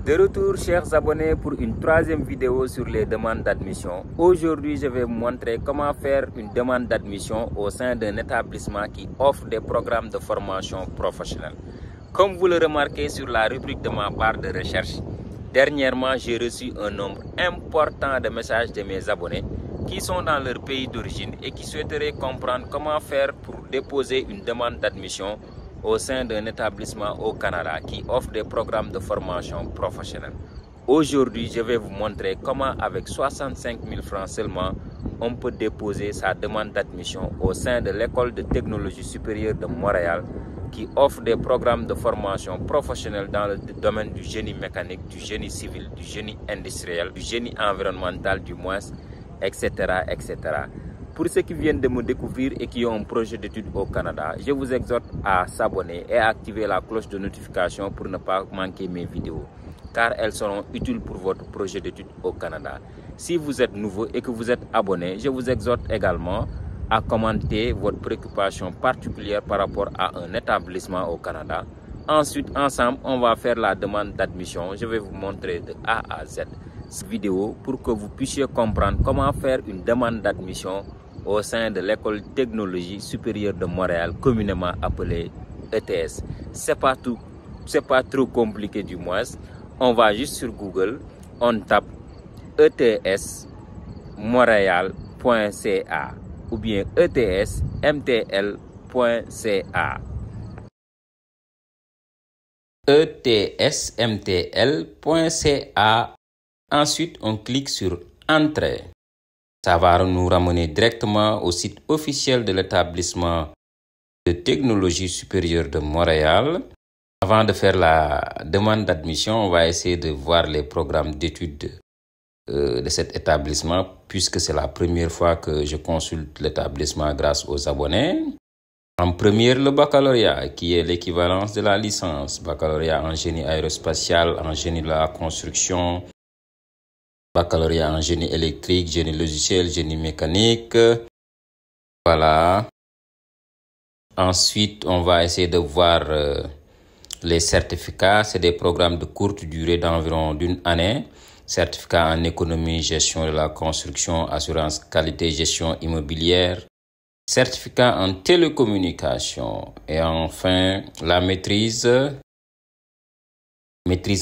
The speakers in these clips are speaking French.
De retour, chers abonnés, pour une troisième vidéo sur les demandes d'admission. Aujourd'hui, je vais vous montrer comment faire une demande d'admission au sein d'un établissement qui offre des programmes de formation professionnelle. Comme vous le remarquez sur la rubrique de ma barre de recherche, dernièrement, j'ai reçu un nombre important de messages de mes abonnés qui sont dans leur pays d'origine et qui souhaiteraient comprendre comment faire pour déposer une demande d'admission au sein d'un établissement au Canada qui offre des programmes de formation professionnelle. Aujourd'hui, je vais vous montrer comment avec 65 000 francs seulement, on peut déposer sa demande d'admission au sein de l'École de technologie supérieure de Montréal qui offre des programmes de formation professionnelle dans le domaine du génie mécanique, du génie civil, du génie industriel, du génie environnemental du moins, etc., etc. Pour ceux qui viennent de me découvrir et qui ont un projet d'études au Canada, je vous exhorte à s'abonner et à activer la cloche de notification pour ne pas manquer mes vidéos, car elles seront utiles pour votre projet d'études au Canada. Si vous êtes nouveau et que vous êtes abonné, je vous exhorte également à commenter votre préoccupation particulière par rapport à un établissement au Canada. Ensuite, ensemble, on va faire la demande d'admission. Je vais vous montrer de A à Z cette vidéo pour que vous puissiez comprendre comment faire une demande d'admission au sein de l'École de technologie supérieure de Montréal, communément appelée ETS. C'est pas trop compliqué du moins. On va juste sur Google, on tape etsmontréal.ca ou bien etsmtl.ca. etsmtl.ca. Ensuite, on clique sur Entrée. Ça va nous ramener directement au site officiel de l'établissement de technologie supérieure de Montréal. Avant de faire la demande d'admission, on va essayer de voir les programmes d'études de cet établissement, puisque c'est la première fois que je consulte l'établissement grâce aux abonnés. En première, le baccalauréat, qui est l'équivalence de la licence. Baccalauréat en génie aérospatial, en génie de la construction, baccalauréat en génie électrique, génie logiciel, génie mécanique. Voilà. Ensuite, on va essayer de voir les certificats. C'est des programmes de courte durée d'environ d'une année. Certificat en économie, gestion de la construction, assurance qualité, gestion immobilière. Certificat en télécommunication. Et enfin, la maîtrise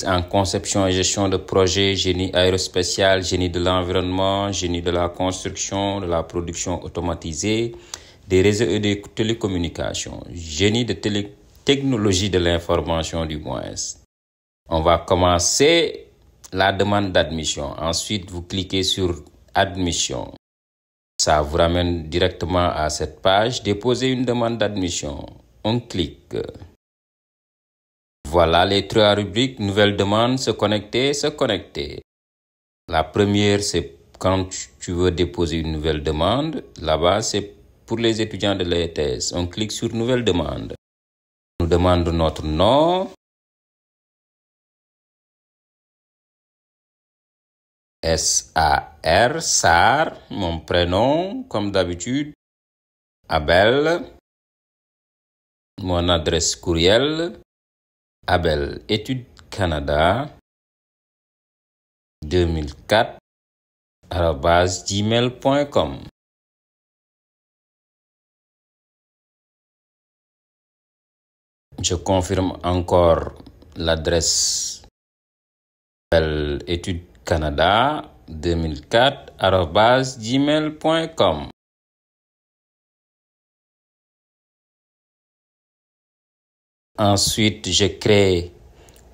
en conception et gestion de projets, génie aérospatial, génie de l'environnement, génie de la construction, de la production automatisée, des réseaux et des télécommunications, génie de technologie de l'information du moins. On va commencer la demande d'admission. Ensuite, vous cliquez sur Admission. Ça vous ramène directement à cette page. Déposer une demande d'admission. On clique. Voilà les trois rubriques. Nouvelle demande, se connecter, se connecter. La première, c'est quand tu veux déposer une nouvelle demande. Là-bas, c'est pour les étudiants de l'ETS. On clique sur Nouvelle demande. On nous demande notre nom. S-A-R, Sar, mon prénom, comme d'habitude. Abel. Mon adresse courriel. Abel, Études Canada 2004 @gmail.com. Je confirme encore l'adresse Abel, Études Canada 2004 @gmail.com. Ensuite, je crée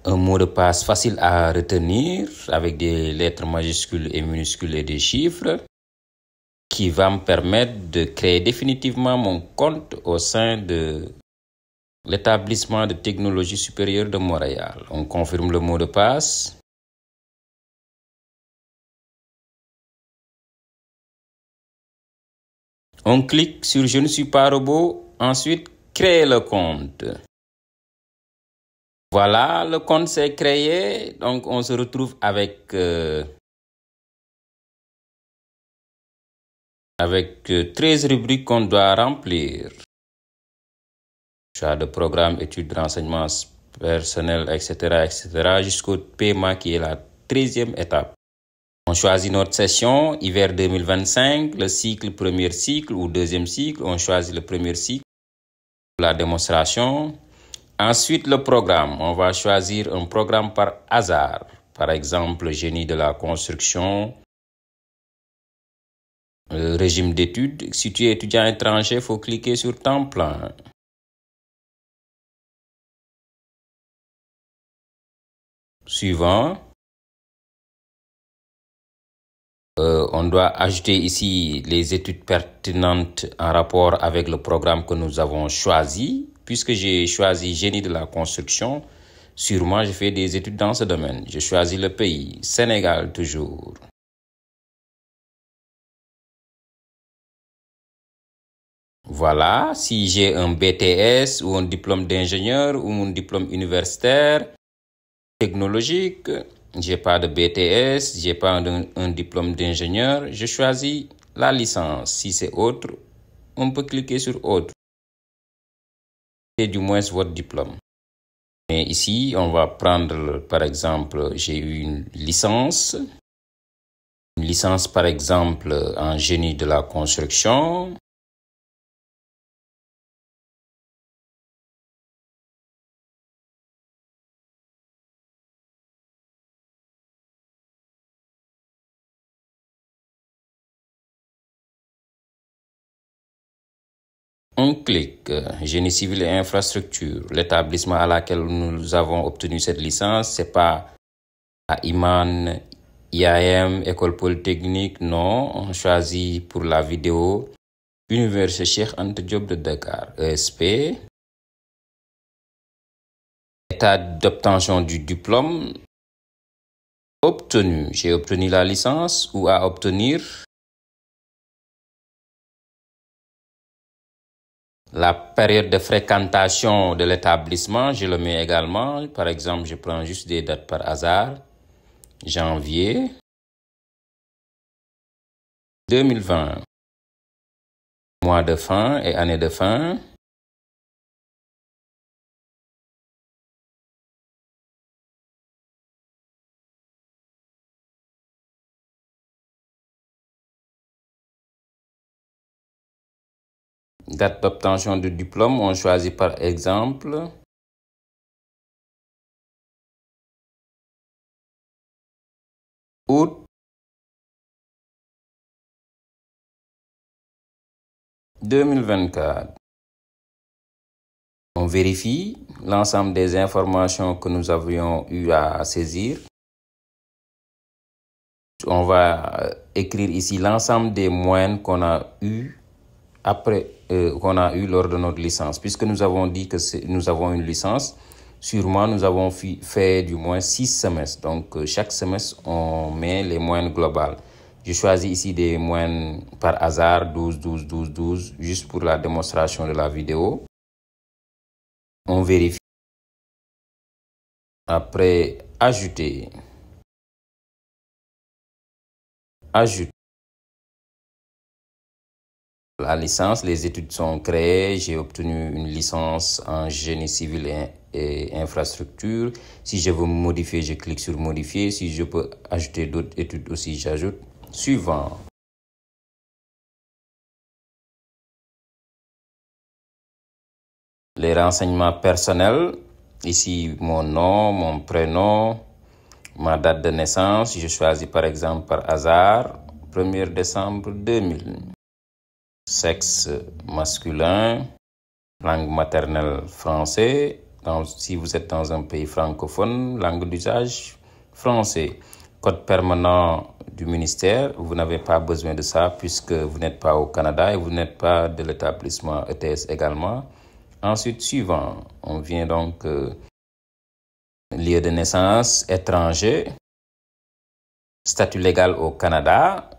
un mot de passe facile à retenir avec des lettres majuscules et minuscules et des chiffres qui va me permettre de créer définitivement mon compte au sein de l'établissement de technologie supérieure de Montréal. On confirme le mot de passe. On clique sur Je ne suis pas robot. Ensuite, créer le compte. Voilà, le compte s'est créé. Donc, on se retrouve avec 13 rubriques qu'on doit remplir. Choix de programme, études, renseignements personnel, etc., jusqu'au paiement qui est la 13e étape. On choisit notre session, hiver 2025, le cycle, premier cycle ou deuxième cycle. On choisit le premier cycle pour la démonstration. Ensuite, le programme. On va choisir un programme par hasard. Par exemple, génie de la construction, régime d'études. Si tu es étudiant étranger, il faut cliquer sur temps plein. Suivant. On doit ajouter ici les études pertinentes en rapport avec le programme que nous avons choisi. Puisque j'ai choisi génie de la construction, sûrement je fais des études dans ce domaine. Je choisis le pays, Sénégal toujours. Voilà, si j'ai un BTS ou un diplôme d'ingénieur ou un diplôme universitaire technologique, j'ai pas de BTS, j'ai pas un diplôme d'ingénieur, je choisis la licence. Si c'est autre, on peut cliquer sur autre. C'est du moins votre diplôme. Mais ici, on va prendre, par exemple, j'ai eu une licence par exemple en génie de la construction. On clique génie civil et infrastructure. L'établissement à laquelle nous avons obtenu cette licence, c'est pas à Iman, IAM, École Polytechnique, non. On choisit pour la vidéo Université Cheikh Anta Diop de Dakar, ESP. État d'obtention du diplôme obtenu. J'ai obtenu la licence ou à obtenir. La période de fréquentation de l'établissement, je le mets également. Par exemple, je prends juste des dates par hasard. Janvier 2020. Mois de fin et année de fin. Date d'obtention du diplôme, on choisit par exemple août 2024. On vérifie l'ensemble des informations que nous avions eu à saisir. On va écrire ici l'ensemble des moyennes qu'on a eu après qu'on a eu lors de notre licence. Puisque nous avons dit que nous avons une licence, sûrement nous avons fait du moins 6 semestres. Donc chaque semestre, on met les moyennes globales. Je choisis ici des moyennes par hasard, 12, 12, 12, 12, juste pour la démonstration de la vidéo. On vérifie. Après, ajouter. Ajoute. La licence, les études sont créées. J'ai obtenu une licence en génie civil et infrastructure. Si je veux modifier, je clique sur modifier. Si je peux ajouter d'autres études aussi, j'ajoute. Suivant. Les renseignements personnels. Ici, mon nom, mon prénom, ma date de naissance. Je choisis par exemple par hasard 1er décembre 2000. Sexe masculin, langue maternelle français. Si vous êtes dans un pays francophone, langue d'usage français. Code permanent du ministère, vous n'avez pas besoin de ça puisque vous n'êtes pas au Canada et vous n'êtes pas de l'établissement ETS également. Ensuite, suivant, on vient donc lieu de naissance, étranger, statut légal au Canada,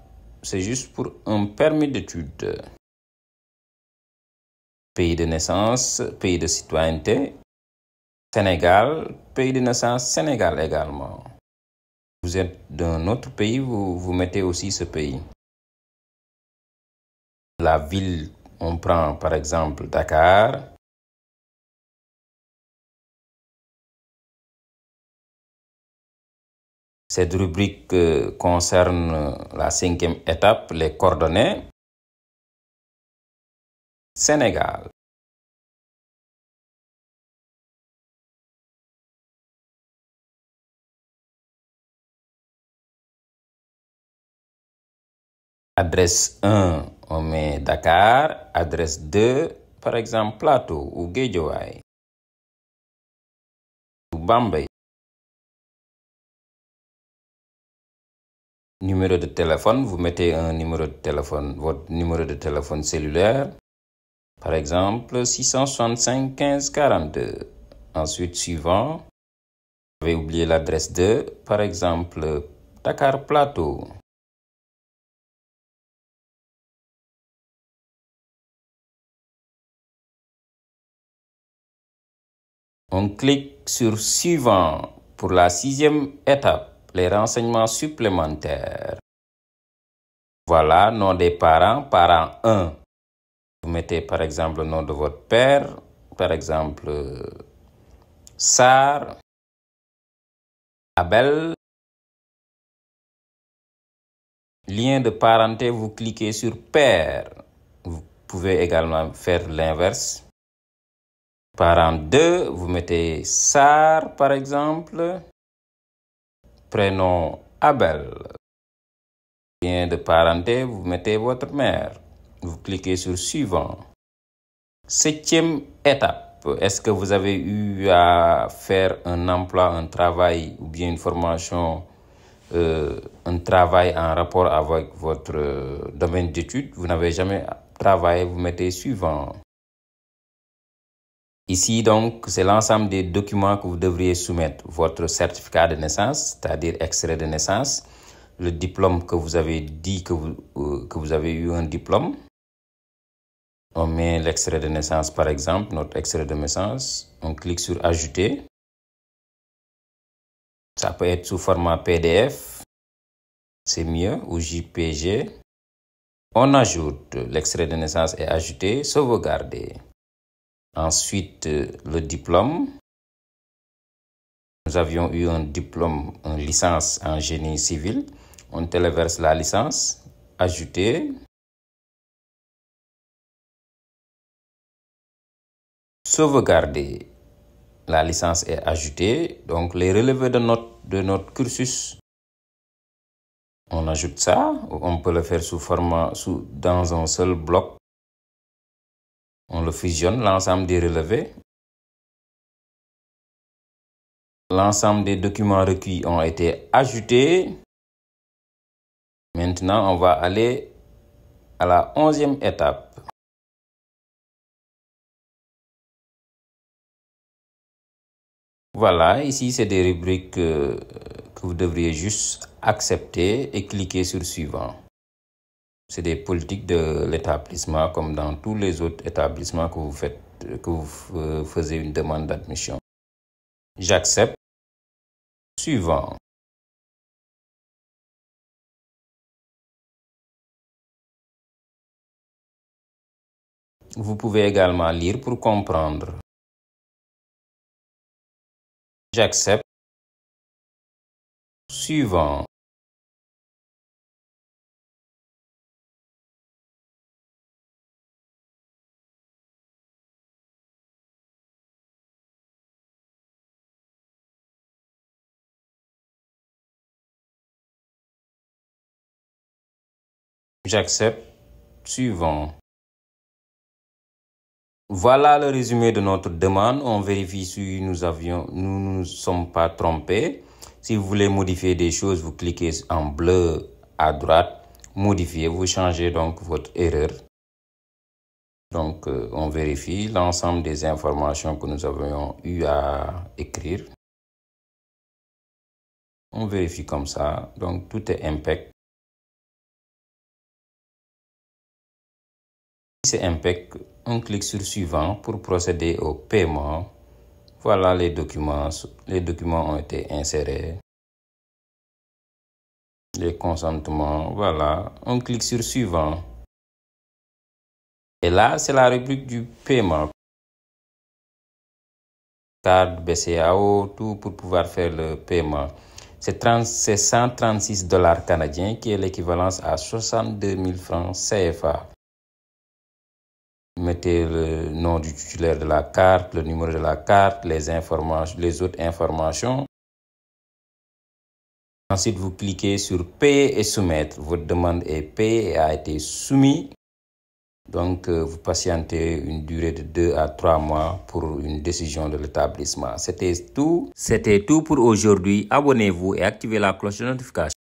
c'est juste pour un permis d'études. Pays de naissance, pays de citoyenneté, Sénégal, pays de naissance, Sénégal également. Vous êtes d'un autre pays, vous mettez aussi ce pays. La ville, on prend par exemple Dakar. Cette rubrique concerne la 5e étape, les coordonnées. Sénégal. Adresse 1, on met Dakar. Adresse 2, par exemple, Plateau ou Guédiawaye ou Bambey. Numéro de téléphone, vous mettez un numéro de téléphone, votre numéro de téléphone cellulaire. Par exemple, 665 15 42. Ensuite, suivant, vous avez oublié l'adresse 2, par exemple, Dakar Plateau. On clique sur suivant pour la 6e étape, les renseignements supplémentaires. Voilà, nom des parents, parent 1. Vous mettez par exemple le nom de votre père, par exemple Sar, Abel. Lien de parenté, vous cliquez sur père. Vous pouvez également faire l'inverse. Parent 2, vous mettez Sar par exemple. Prénom Abel. Lien de parenté, vous mettez votre mère. Vous cliquez sur suivant. 7e étape. Est-ce que vous avez eu à faire un emploi, un travail ou bien une formation, un travail en rapport avec votre domaine d'études? Vous n'avez jamais travaillé, vous mettez suivant. Ici, donc, c'est l'ensemble des documents que vous devriez soumettre. Votre certificat de naissance, c'est-à-dire extrait de naissance, le diplôme que vous avez dit que vous avez eu un diplôme. On met l'extrait de naissance, par exemple, notre extrait de naissance. On clique sur ajouter. Ça peut être sous format PDF, c'est mieux, ou JPG. On ajoute, l'extrait de naissance est ajouté, sauvegarder. Ensuite, le diplôme. Nous avions eu un diplôme, une licence en génie civil. On téléverse la licence, ajouter. Sauvegarder. La licence est ajoutée. Donc, les relevés de notre cursus, on ajoute ça. On peut le faire dans un seul bloc. On le fusionne, l'ensemble des relevés. L'ensemble des documents requis ont été ajoutés. Maintenant, on va aller à la 11e étape. Voilà, ici, c'est des rubriques que vous devriez juste accepter et cliquer sur suivant. C'est des politiques de l'établissement comme dans tous les autres établissements que vous faisiez une demande d'admission. J'accepte. Suivant. Vous pouvez également lire pour comprendre. J'accepte. Suivant. J'accepte. Suivant. Voilà le résumé de notre demande. On vérifie si nous ne sommes pas trompés. Si vous voulez modifier des choses, vous cliquez en bleu à droite. Modifier, vous changez donc votre erreur. Donc, on vérifie l'ensemble des informations que nous avions eu à écrire. On vérifie comme ça. Donc, tout est impec. Si c'est impec, on clique sur suivant pour procéder au paiement. Voilà les documents. Les documents ont été insérés. Les consentements, voilà. On clique sur suivant. Et là, c'est la rubrique du paiement. Carte, BCAO, tout pour pouvoir faire le paiement. C'est 136 $ canadiens qui est l'équivalence à 62 000 francs CFA. Mettez le nom du titulaire de la carte, le numéro de la carte, les autres informations. Ensuite, vous cliquez sur payer et soumettre. Votre demande est payée et a été soumise. Donc, vous patientez une durée de 2 à 3 mois pour une décision de l'établissement. C'était tout. C'était tout pour aujourd'hui. Abonnez-vous et activez la cloche de notification.